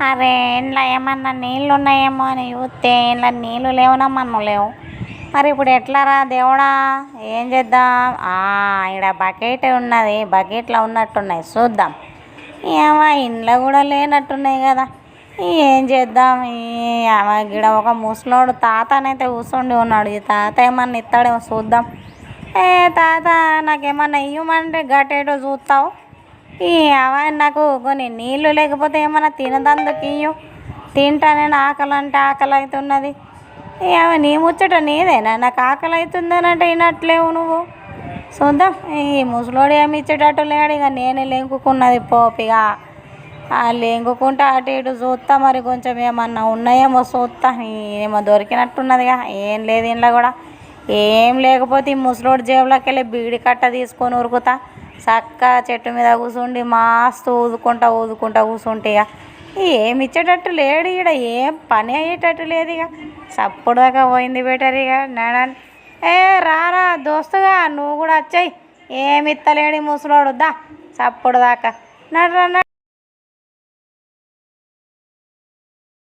అరే ఇంట్లో ఏమన్నా నీళ్ళు ఉన్నాయేమో అని చూస్తే ఇంట్లో నీళ్ళు లేవునమ్మా లేవు. మరి ఇప్పుడు ఎట్లారా దేవుడా, ఏం చేద్దాం? ఇక్కడ బకెట్ ఉన్నది, బకెట్లో ఉన్నట్టున్నాయి, చూద్దాం. ఏమో ఇంట్లో కూడా లేనట్టున్నాయి కదా, ఏం చేద్దాం? గిడ ఒక ముసలోడు తాతనైతే కూర్చుండి ఉన్నాడు. ఈ తాత ఏమన్నా ఇస్తాడేమో చూద్దాం. ఏ తాత, నాకేమన్నా ఇవ్వమంటే గట్టేటో చూస్తావు. నాకు కొన్ని నీళ్ళు లేకపోతే ఏమన్నా తినదందుకు ఇయ్యు, తింటా. నేను ఆకలి అంటే ఆకలి అవుతున్నది. నీ ముచ్చట నీదేనా? నాకు ఆకలి అవుతుందని అంటే వినట్లేవు నువ్వు. చూద్దాం. ఈ ముసలోడు ఏమి ఇచ్చేటట్టు లేడు. ఇక నేనే లెంకుకున్నది పోపిగా. లెంకుకుంటా అటు ఇటు చూస్తా, మరి కొంచెం ఏమన్నా ఉన్నాయేమో చూస్తా. ఏమో దొరికినట్టున్నదిగా. ఏం లేదు ఇంట్లో కూడా. ఏం లేకపోతే ఈ ముసలోడు జేబులోకి వెళ్ళి బీడి కట్ట తీసుకొని ఉరుకుతా. చక్క చెట్టు మీద కూర్చుండి మస్తు ఊదుకుంటా కూర్చుంటే ఇక ఏమి ఇచ్చేటట్టు లేడు. ఇక ఏం పని అయ్యేటట్టు లేదు. ఇక చప్పుడు దాకా పోయింది బెటర్. ఇక నడని రారా దోస్తుగా, నువ్వు కూడా వచ్చాయి. ఏమి ఇత్తలేడు ముసలోడు. దా చప్పుడు దాకా నడరా.